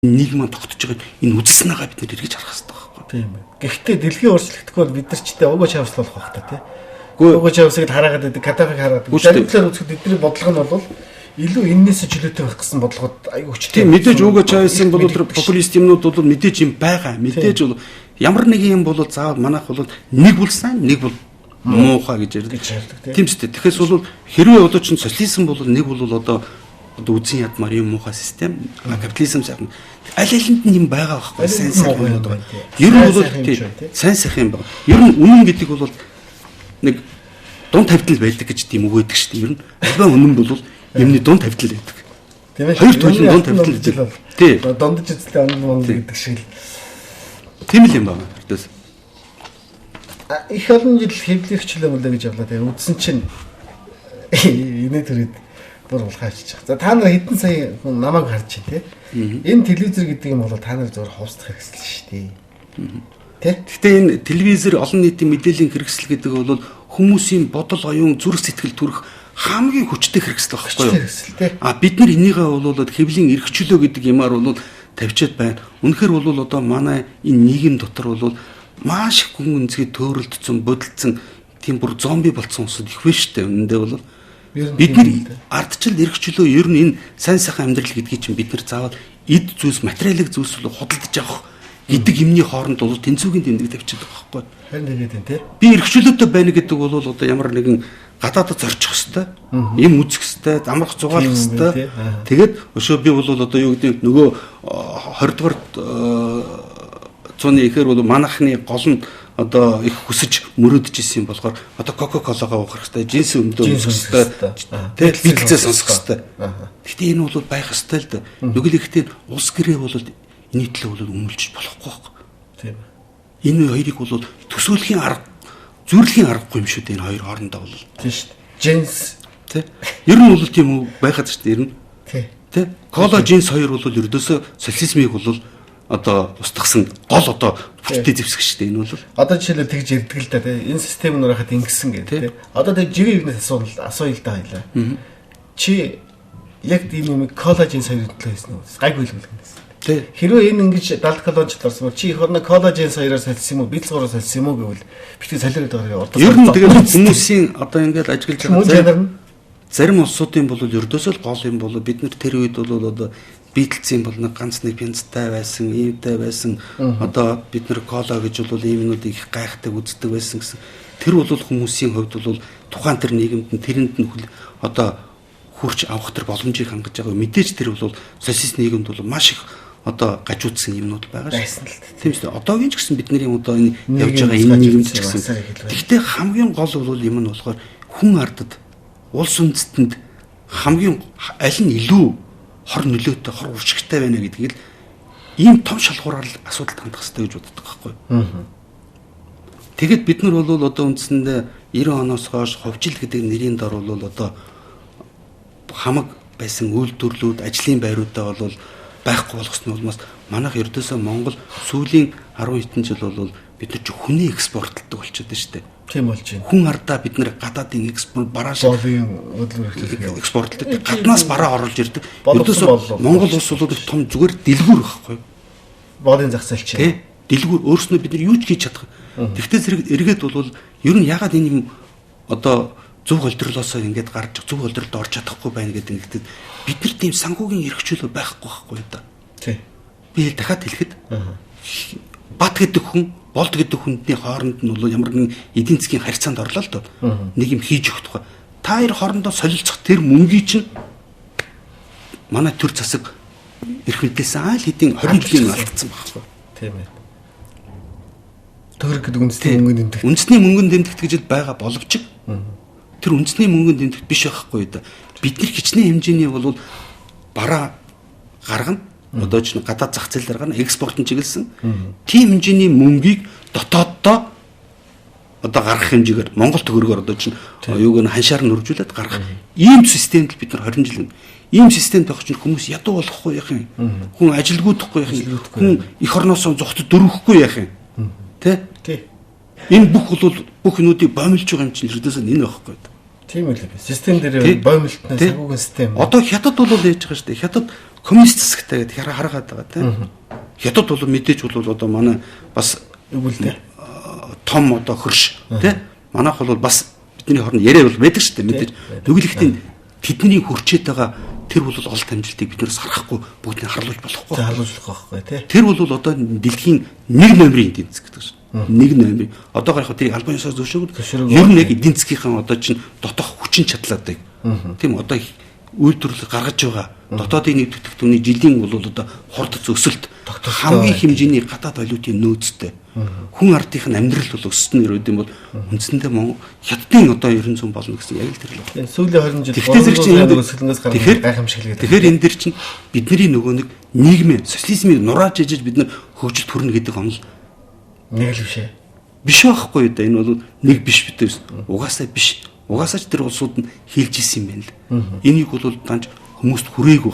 нийгэм тогтож байгаа энэ үзэснаага бид нэр эргэж харах хэрэгтэй байхгүй. Тийм байна. Гэхдээ дэлхийн өөрчлөгдөхгүй бол бид нар ч тэ Уго Чавс болох байх та тий. Уго Чавсыг хараагаад байдаг, Катафыг хараагаад. Зарим талаар үзэхэд бидний бодлого нь бол илүү энээс жилүүтэй байх гэсэн бодлогод аюу хүчтэй. Тийм мэдээж Уго Чавсын бол популист юмнууд бол мэдээж юм байгаа. Мэдээж бол ямар нэгэн юм бол заавал манайх бол нэг бол сайн, нэг бол муухай гэж ярьдаг. Тийм ч тийм. Тэгэхээр бол хэрвээ одоо ч социализм бол нэг бол одоо үзэн ядмаар юм муухай систем, капитализм сайхан аль алинд нь юм байгаа байхгүй сайн сайхан юм байна. Ер нь бол сайн сайхан юм байна. Ер нь үнэн гэдэг бол нэг дунд тавьтал байдаг гэж тийм үг байдаг шүү дээ. Ер нь альва үнэн бол юмны дунд тавьтал байдаг. Тийм ээ. Хоёр төрлийн дунд тавьтал байдаг. Тийм. Дундаж үзлээ онон гэдэг шиг л. Тийм л юм байна. Тэрдээс их олон жил хэвлэх хчлээ мөлөө гэж явлаа. Тэгээ үдсэн чинь инээ төрөд бүр улхаач. За та нар хэдэн сая хүн намайг харж байна те. Энэ телевизэр гэдэг юм бол та нар зөвхөн хувцах хэрэгсэл шүү дээ. Тэ? Гэхдээ энэ телевизэр олон нийтийн мэдээллийн хэрэгсэл гэдэг бол хүмүүсийн бодол оюун зүрх сэтгэл төрөх хамгийн хүчтэй хэрэгсэл байхгүй юу? А бид нар энийгээ бол хэвлийн эрхчлөө гэдэг юмар бол тавьчаад байна. Үнэхээр бол одоо манай энэ нийгэм дотор бол маш их хүн үнцгээ төөрөлдсөн, бодолцсон тийм бүр зомби болсон хүмүүс их байна шүү дээ. Үнэндээ бол бидний ардчил эрхчлөө ер нь энэ сайн сайхан амьдрал гэдгийг чинь бид нар заавал эд зүйлс, материалын зүйлс бол худалдаж авах гэдэг юмны хооронд бол тэнцвүүгийн тэмдэг тавьчихдаг байхгүй. Харин тэгээд энэ тий. Би эрхчлөөтэй байна гэдэг бол одоо ямар нэгэн гадаадд зорчих хэвээр, юм үзэх хэвээр, амрах зугаалах хэвээр. Тэгээд өшөө би бол одоо юу гэдэг нөгөө 20 дугаар цууны ихээр бол манайхны гол нь одоо их хүсэж мөрөөдөж исэн юм болохоор одоо Кока-Колагаа уухах хэрэгтэй, жинс өмдөө уухах хэрэгтэй, тэгээд бэлцээ сонсох хэрэгтэй. Гэхдээ энэ бол байх ёстой л да. Нүгэлэхдээ улс гэрээ бол энэ төлөө бол өмөлж болохгүй байхгүй. Тийм. Энэ хоёрыг бол төсөөлхийн арга, зүрлийн аргагүй юм шүү дээ энэ хоёр хоорондоо бол. Тийм шүү дээ. Жинс тий. Ер нь бол тийм үү байхад шүү дээ ер нь. Тий. Кола жинс хоёр бол ердөөсөө социализмыг бол одоо устгасан гол одоо бүтээ зэвсэг шүү дээ энэ бол. Одоо жишээлбэл тэгж ярьдаг л да тий. Энэ систем нь урахад ингэсэн гэдэг тий. Одоо тэг жирийн игнээс асууя л да хоёлаа. Чи яг тийм юм коллаген соёрын төлөө хийсэн үү? Гайгүй л үлгэнээс. Тий. Хэрвээ энэ ингэж 70 коллагч орсон бол чи их орно коллаген соёроор солисон юм уу? Бэлцгороор солисон юм уу гэвэл битгий солиороод байгаа ордос. Ер нь тэгээд хүмүүсийн одоо ингээд ажиглаж байгаа зарим улсуудын бол ердөөсөө л гол юм бол бид нар тэр үед бол одоо бэлдсэн бол нэг ганц нэг пянцтай байсан, иймтэй байсан. Одоо бид нар кола гэж бол иймнүүдийг их гайхдаг үздэг байсан гэсэн. Тэр бол хүмүүсийн хувьд бол тухайн тэр нийгэмд нь тэрэнд нь одоо хурч авах тэр боломжийг хангаж байгаа. Мэдээж тэр бол социалист нийгэмд бол маш их одоо гажуудсан юмнууд байгаа шүү. Тийм шүү. Одоогийн ч гэсэн бидний одоо энэ явж байгаа энэ нийгэмд ч гэсэн. Гэхдээ хамгийн гол бол юм нь болохоор хүн ардад улс үндэстэнд хамгийн аль нь илүү хор нөлөөтэй, хор уршигтай байна гэдгийг л ийм том шалгуураар л асуудалд хандах хэрэгтэй гэж боддог байхгүй. Тэгэд бид нар бол одоо үндсэндээ 90 оноос хойш ховжил гэдэг нэрийн дор бол одоо хамаг байсан үйлдвэрлэлүүд, ажлын байруудаа бол байхгүй болгосны улмаас манайх ердөөсөө Монгол сүүлийн 10 хэдэн жил бол бид нар ч хүний экспортлдог болчиход байна шүү дээ. Тийм болж байна. Хүн ардаа бид нар гадаадын экспорт барааш экспортлдог. Гаднаас бараа оруулж ирдэг. Ердөөсөө Монгол улс бол том зүгээр дэлгүүр байхгүй. Боодын зах зээл чинь. Тий. Дэлгүүр өөрснөө бид нар юу ч хийж чадах. Тэгтээ зэрэг эргээд бол ер нь ягаад энэ юм одоо зөв холдрлоосоо ингээд гарч зөв холдрлолд орж чадахгүй байна гэдэг ингэдэг. Бид нар тийм санхүүгийн эрхчлөө байхгүй да. Тий. Би дахиад хэлэхэд бат гэдэг хүн, болд гэдэг хүндний хооронд нь бол ямар нэгэн эдийн засгийн харьцаанд орлоо л доо. Нэг юм хийж өгөх тухай. Та хоёр хоорондоо солилцох тэр мөнгийг чинь манай төр засаг эрх мэдээс айл хэдийн 20 жилийн алдсан байхгүй. Тийм ээ. Төр гэдэг үндэсний мөнгөнд дэмжих. Үндэсний мөнгөнд дэмжих гэж байгаа боловч тэр үндэсний мөнгөнд дэмжих биш байхгүй да. Бид нар хичнээн хэмжээний бол бараа гаргана. Одоо ч гадаад зах зээл дээр гарна, экспортын чиглэсэн. Тийм хэмжээний мөнгийг дотооддоо одоо гаргах хэмжээгээр Монгол төгрөгөөр одоо ч юуг нь ханшаар нь хөржүүлээд гаргах. Ийм системд бид нар 20 жил ийм системд байх чинь хүмүүс ядуу болохгүй яах юм. Хүн ажилгүйдэхгүй яах юм. Хүн эх орноосоо зүгт дөрвөхгүй яах юм. Тэ? Энэ бүх нүдийг боомлж байгаа юм чинь ердөөсөө энэ байхгүй. Тийм үү. Систем дээр боомлтнаа санхүүгийн систем. Одоо хятад бол яаж байгаа шүү дээ. Хятад коммунист засагтай гэдэг хараагаад байгаа тийм. Хятад бол мэдээж бол одоо манай бас үгүлтэй том одоо хөрш тийм. Манайх бол бас бидний хооронд яриа бол байдаг шүү дээ мэдээж. Нүгэлэхдээ тэдний хүрчээд байгаа тэр бол олд амжилтыг бид нэрс харахгүй бүгдийг харуулж болохгүй. харуулж байхгүй тий. Тэр бол одоо дэлхийн 1 номерын эдийн засаг гэдэг шүү. 1 номер. Одоогоор яг тэрийг албан ёсоор зөвшөөрөв. Ер нь яг эдийн засгийнхаа одоо чинь дотоох хүчин чадлаатай. Тийм одоо үйлдвэрлэл гаргаж байгаа дотоодын нийт бүтээгдэхүүний жилийн бол одоо хурд өсөлт хамгийн хэмжээний гадаад валютын нөөцтэй. Хүн ардынх нь амьдрал бол өссөн нэр үт юм бол үндсэндээ хятадын одоо 900 болно гэсэн яг л тэр л байна. Сүүлийн 20 жил өсөлтнөөс гарсан гайхамшиг хэлгээд. Тэгэхээр энэ дэр чинь бидний нөгөө нэг нийгмийн социализмыг нурааж ижиж бид нар хөгжил төрнө гэдэг онол нэг л бишээ. Биш байхгүй да энэ бол нэг биш битээс угаасаа биш. Угаасаа ч тэр улсууд нь хийлж исэн юм байна л. Энийг бол данж хүмүүст хүрээгүй